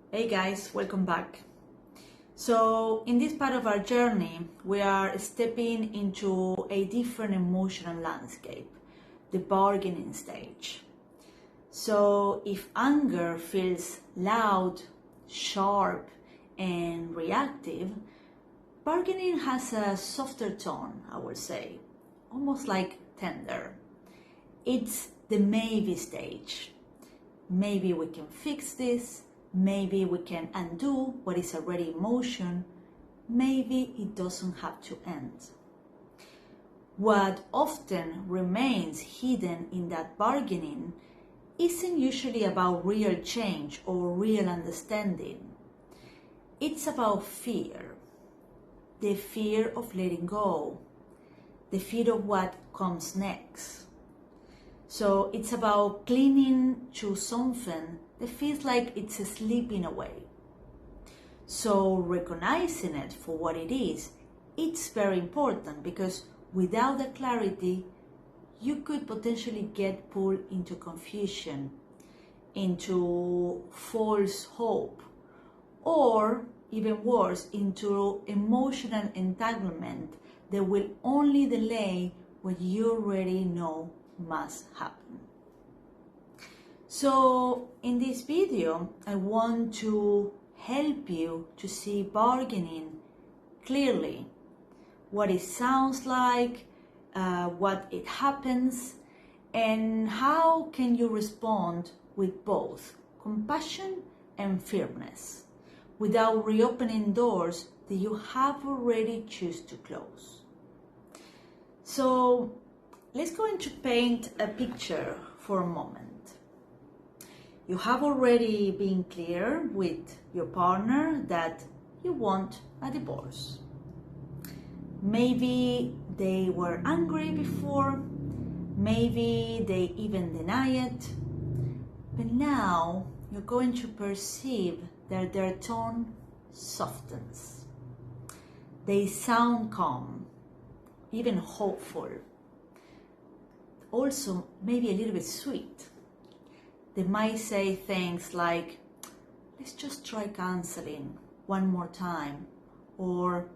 Hey guys, welcome back. So in this part of our journey, we are stepping into a different emotional landscape, the bargaining stage. So if anger feels loud, sharp, and reactive, bargaining has a softer tone, I would say, almost like tender. It's the maybe stage. Maybe we can fix this. Maybe we can undo what is already in motion. Maybe it doesn't have to end. What often remains hidden in that bargaining isn't usually about real change or real understanding. It's about fear. The fear of letting go. The fear of what comes next. So it's about clinging to something that feels like it's slipping away. So recognizing it for what it is, it's very important because without that clarity, you could potentially get pulled into confusion, into false hope, or even worse, into emotional entanglement that will only delay what you already know must happen. So in this video, I want to help you to see bargaining clearly, what it sounds like, what it happens, and how can you respond with both compassion and firmness without reopening doors that you have already chosen to close. So let's go into paint a picture for a moment. You have already been clear with your partner that you want a divorce. Maybe they were angry before, maybe they even deny it, but now you're going to perceive that their tone softens. They sound calm, even hopeful, also maybe a little bit sweet. They might say things like, let's just try canceling one more time, or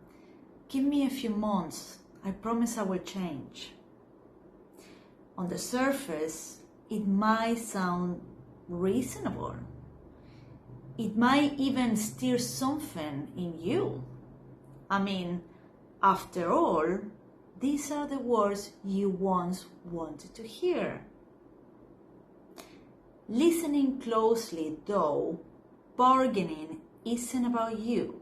give me a few months, I promise I will change. On the surface, it might sound reasonable. It might even stir something in you. I mean, after all, these are the words you once wanted to hear. Listening closely, though, bargaining isn't about you.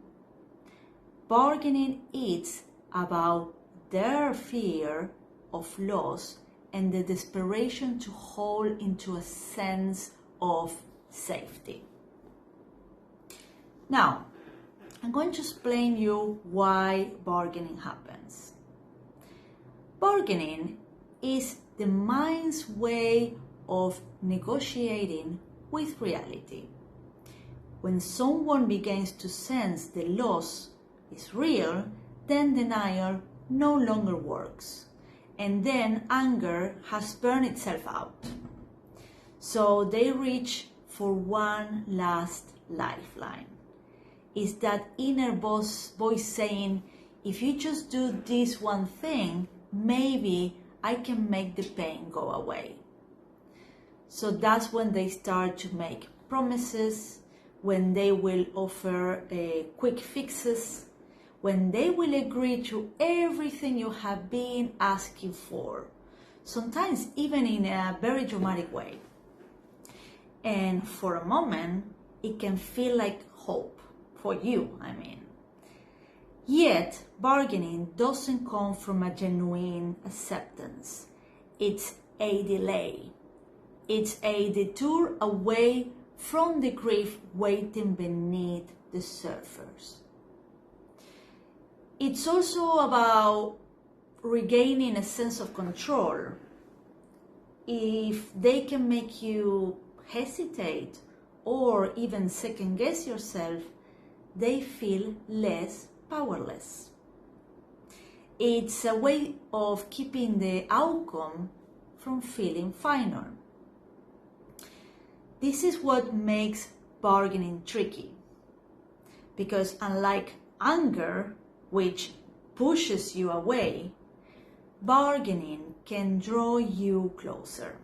Bargaining is about their fear of loss and the desperation to hold into a sense of safety. Now, I'm going to explain you why bargaining happens. Bargaining is the mind's way of negotiating with reality. When someone begins to sense the loss is real, then denial no longer works, and then anger has burned itself out. So they reach for one last lifeline. It's that inner voice saying, if you just do this one thing, maybe I can make the pain go away. So that's when they start to make promises, when they will offer quick fixes, when they will agree to everything you have been asking for, sometimes even in a very dramatic way. And for a moment, it can feel like hope, for you, I mean. Yet, bargaining doesn't come from a genuine acceptance. It's a delay. It's a detour away from the grief waiting beneath the surface. It's also about regaining a sense of control. If they can make you hesitate or even second guess yourself, they feel less powerless. It's a way of keeping the outcome from feeling final. This is what makes bargaining tricky. because unlike anger, which pushes you away, bargaining can draw you closer.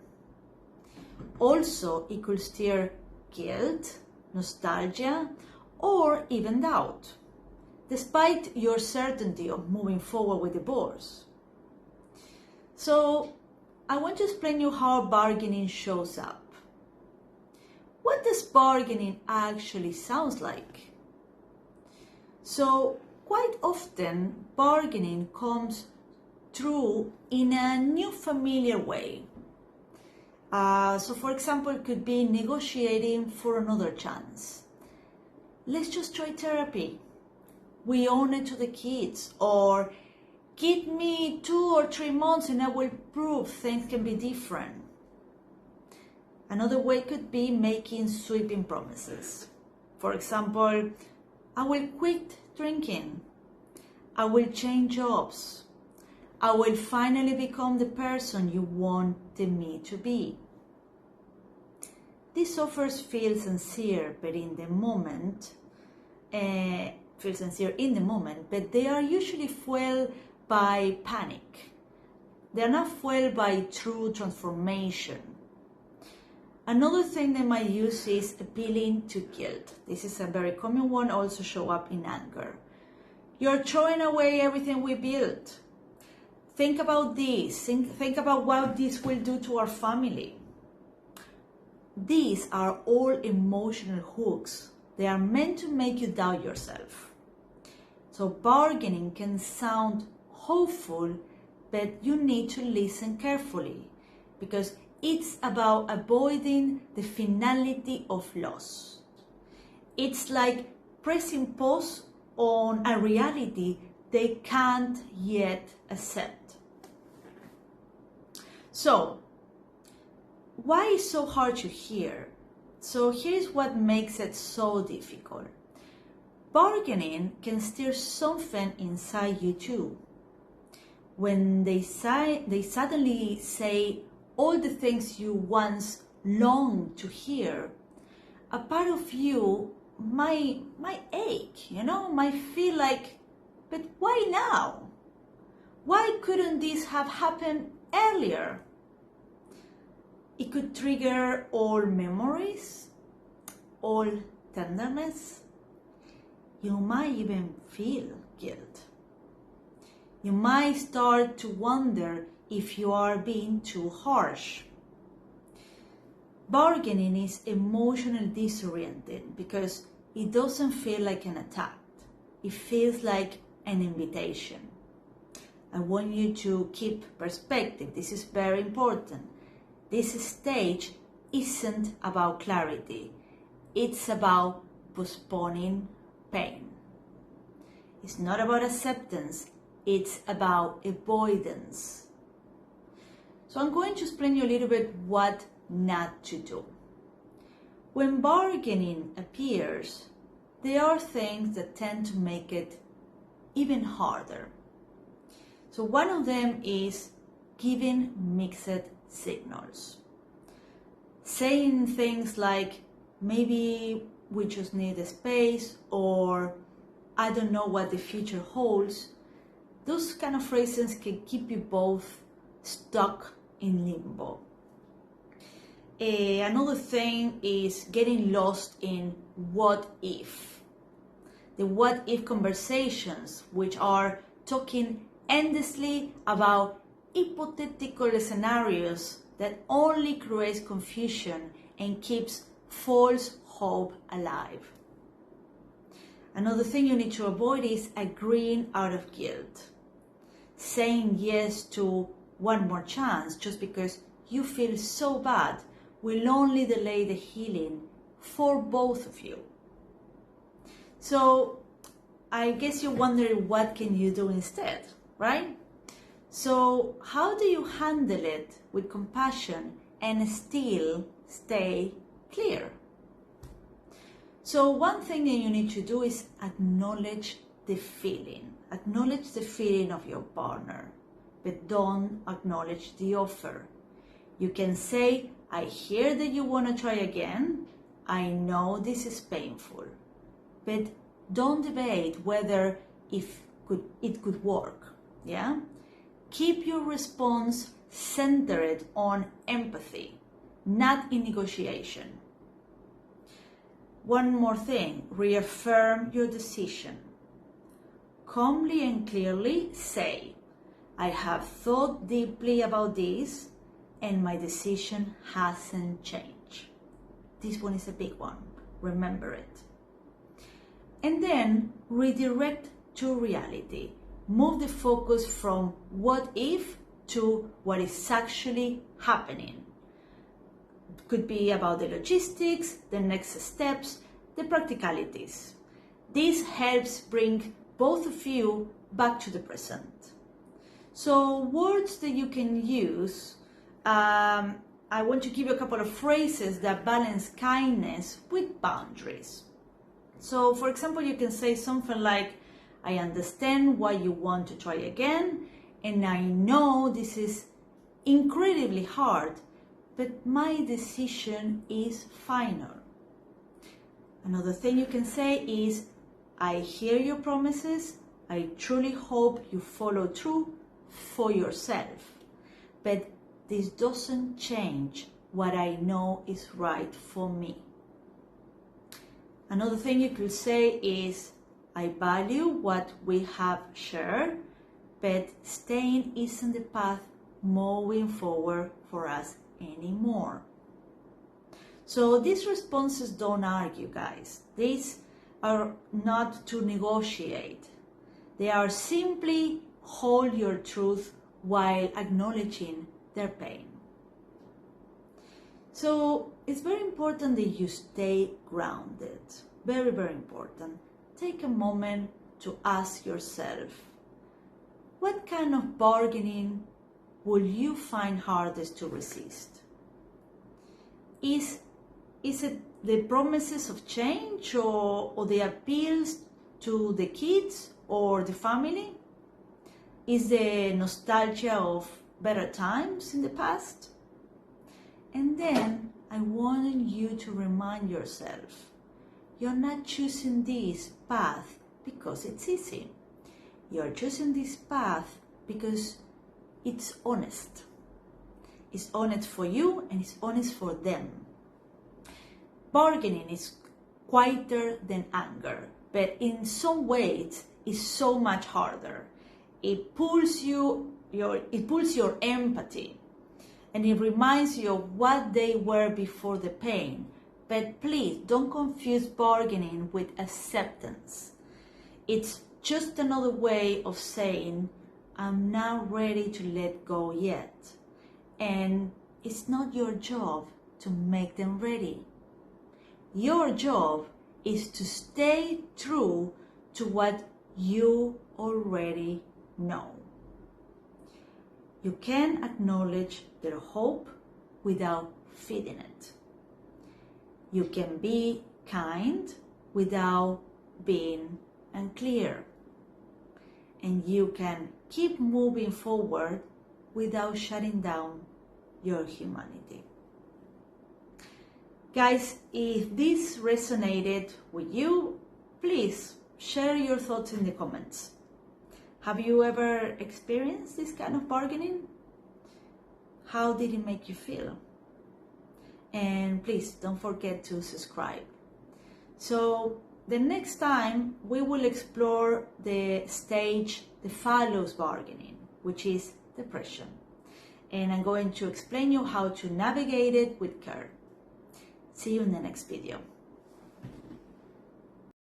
Also, it could stir guilt, nostalgia, or even doubt, despite your certainty of moving forward with divorce. So, I want to explain you how bargaining shows up. What does bargaining actually sound like? So, quite often, bargaining comes through in a new familiar way. So for example, it could be negotiating for another chance. Let's just try therapy. We own it to the kids. Or give me 2 or 3 months and I will prove things can be different. Another way could be making sweeping promises. For example, I will quit drinking. I will change jobs. I will finally become the person you wanted me to be. These offers feel sincere, but in the moment, but they are usually fueled by panic. They are not fueled by true transformation. Another thing they might use is appealing to guilt. This is a very common one, also show up in anger. You're throwing away everything we built. Think about this. Think about what this will do to our family. These are all emotional hooks. They are meant to make you doubt yourself. So bargaining can sound hopeful, but you need to listen carefully because it's about avoiding the finality of loss. It's like pressing pause on a reality they can't yet accept. So, why is it so hard to hear? So here's what makes it so difficult. Bargaining can stir something inside you too. When they suddenly say all the things you once longed to hear, a part of you might ache, might feel like, but why now? Why couldn't this have happened earlier? It could trigger old memories, old tenderness. You might even feel guilt. You might start to wonder if you are being too harsh. Bargaining is emotionally disorienting because it doesn't feel like an attack. It feels like an invitation. I want you to keep perspective. This is very important. This stage isn't about clarity. It's about postponing pain. It's not about acceptance. It's about avoidance. So I'm going to explain you a little bit what not to do. When bargaining appears, there are things that tend to make it even harder. So one of them is giving mixed signals. Saying things like, maybe we just need a space, or I don't know what the future holds. Those kind of phrases can keep you both stuck in limbo. Another thing is getting lost in what if. The what if conversations, which are talking endlessly about hypothetical scenarios that only creates confusion and keeps false hope alive. Another thing you need to avoid is agreeing out of guilt. Saying yes to one more chance just because you feel so bad will only delay the healing for both of you. So I guess you're wondering, what can you do instead, right? So how do you handle it with compassion and still stay clear? So one thing that you need to do is acknowledge the feeling. Acknowledge the feeling of your partner, but don't acknowledge the offer. You can say, I hear that you want to try again. I know this is painful, but Don't debate whether it could work. Yeah? Keep your response centered on empathy, not in negotiation. One more thing, reaffirm your decision. Calmly and clearly say, I have thought deeply about this and my decision hasn't changed. This one is a big one. Remember it. And then redirect to reality. Move the focus from what if to what is actually happening. It could be about the logistics, the next steps, the practicalities. This helps bring both of you back to the present. So words that you can use, I want to give you a couple of phrases that balance kindness with boundaries. So for example, you can say something like, I understand why you want to try again, and I know this is incredibly hard, but my decision is final. Another thing you can say is, I hear your promises, I truly hope you follow through for yourself, but this doesn't change what I know is right for me. Another thing you could say is, I value what we have shared, but staying isn't the path moving forward for us anymore. So these responses don't argue, guys. These are not to negotiate. They are simply hold your truth while acknowledging their pain. So it's very important that you stay grounded. Very, very important. Take a moment to ask yourself, what kind of bargaining will you find hardest to resist? Is it the promises of change or the appeals to the kids or the family? Is the nostalgia of better times in the past? And then I want you to remind yourself, you're not choosing this path because it's easy. You're choosing this path because it's honest. It's honest for you and it's honest for them. Bargaining is quieter than anger, but in some ways it's so much harder. It pulls your empathy, and it reminds you of what they were before the pain. But please don't confuse bargaining with acceptance. It's just another way of saying, I'm not ready to let go yet. And it's not your job to make them ready. Your job is to stay true to what you already know. You can acknowledge their hope without feeding it. You can be kind without being unclear. And you can keep moving forward without shutting down your humanity. Guys, if this resonated with you, please share your thoughts in the comments. Have you ever experienced this kind of bargaining? How did it make you feel? And please don't forget to subscribe. So the next time we will explore the stage that follows bargaining, which is depression. And I'm going to explain you how to navigate it with care. See you in the next video.